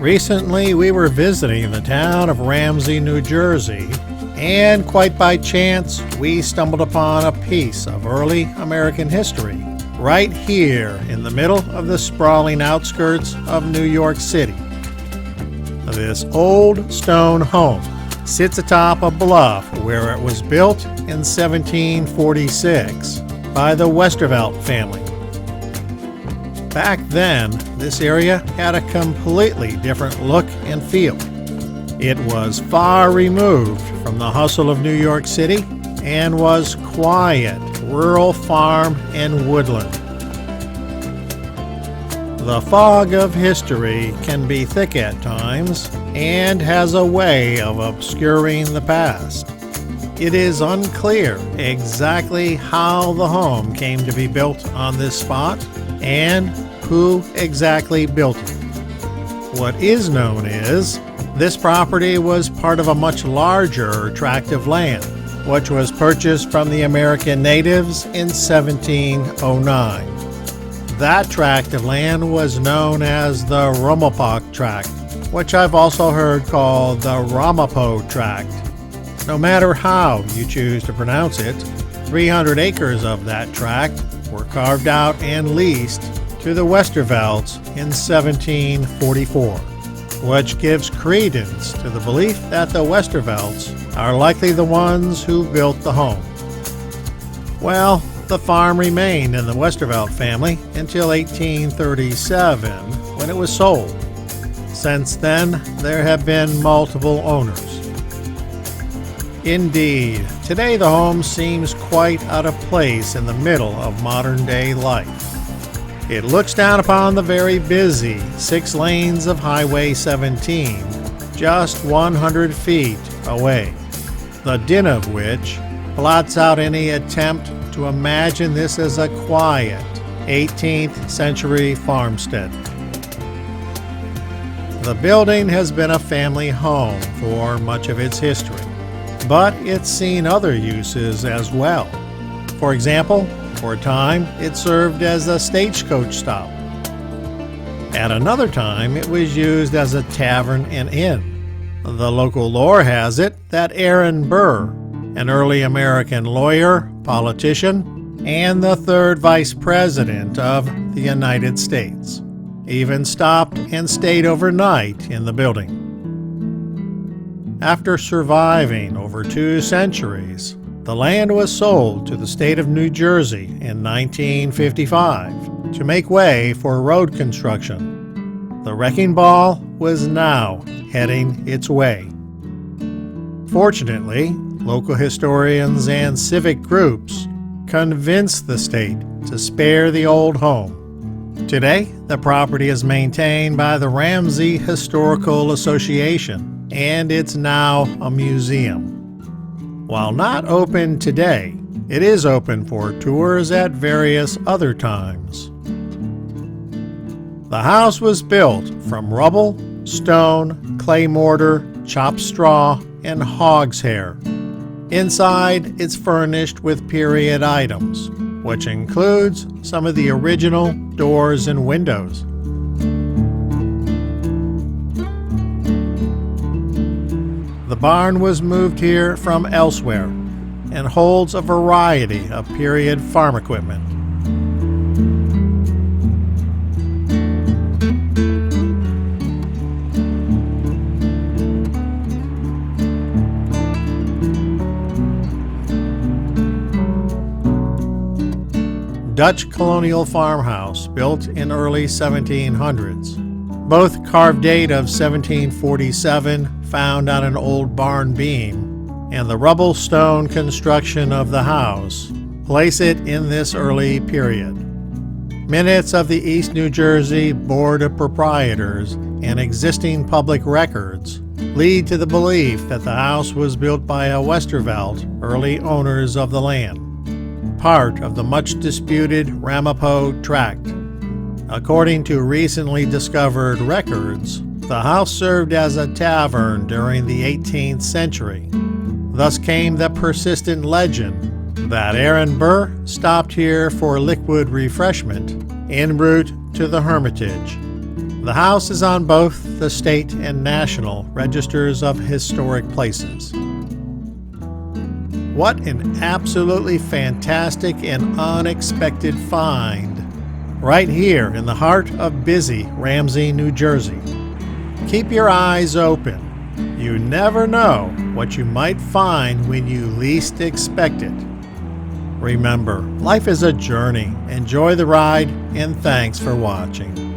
Recently, we were visiting the town of Ramsey, New Jersey, and quite by chance, we stumbled upon a piece of early American history right here in the middle of the sprawling outskirts of New York City. This old stone home sits atop a bluff where it was built in 1746 by the Westervelt family. Back then, this area had a completely different look and feel. It was far removed from the hustle of New York City and was quiet, rural farm and woodland. The fog of history can be thick at times and has a way of obscuring the past. It is unclear exactly how the home came to be built on this spot and who exactly built it. What is known is this property was part of a much larger tract of land, which was purchased from the American natives in 1709. That tract of land was known as the Romopoc Tract, which I've also heard called the Ramapo Tract. No matter how you choose to pronounce it, 300 acres of that tract were carved out and leased to the Westervelts in 1744, which gives credence to the belief that the Westervelts are likely the ones who built the home. Well, the farm remained in the Westervelt family until 1837, when it was sold. Since then, there have been multiple owners. Indeed, today the home seems quite out of place in the middle of modern-day life. It looks down upon the very busy 6 lanes of Highway 17, just 100 feet away, the din of which blots out any attempt to imagine this as a quiet 18th century farmstead. The building has been a family home for much of its history, but it's seen other uses as well. For example, for a time, it served as a stagecoach stop. At another time, it was used as a tavern and inn. The local lore has it that Aaron Burr, an early American lawyer, politician, and the 3rd Vice President of the United States, even stopped and stayed overnight in the building. After surviving over 2 centuries, the land was sold to the state of New Jersey in 1955 to make way for road construction. The wrecking ball was now heading its way. Fortunately, local historians and civic groups convinced the state to spare the old home. Today, the property is maintained by the Ramsey Historical Association, and it's now a museum. While not open today, it is open for tours at various other times. The house was built from rubble, stone, clay mortar, chopped straw, and hog's hair. Inside, it's furnished with period items, which includes some of the original doors and windows. The barn was moved here from elsewhere and holds a variety of period farm equipment. Dutch colonial farmhouse built in early 1700s. Both carved date of 1747 found on an old barn beam, and the rubble stone construction of the house place it in this early period. Minutes of the East New Jersey Board of Proprietors and existing public records lead to the belief that the house was built by a Westervelt, early owners of the land, part of the much disputed Ramapo Tract. According to recently discovered records, the house served as a tavern during the 18th century. Thus came the persistent legend that Aaron Burr stopped here for liquid refreshment en route to the Hermitage. The house is on both the state and national registers of historic places. What an absolutely fantastic and unexpected find right here in the heart of busy Ramsey, New Jersey. Keep your eyes open. You never know what you might find when you least expect it. Remember, life is a journey. Enjoy the ride, and thanks for watching.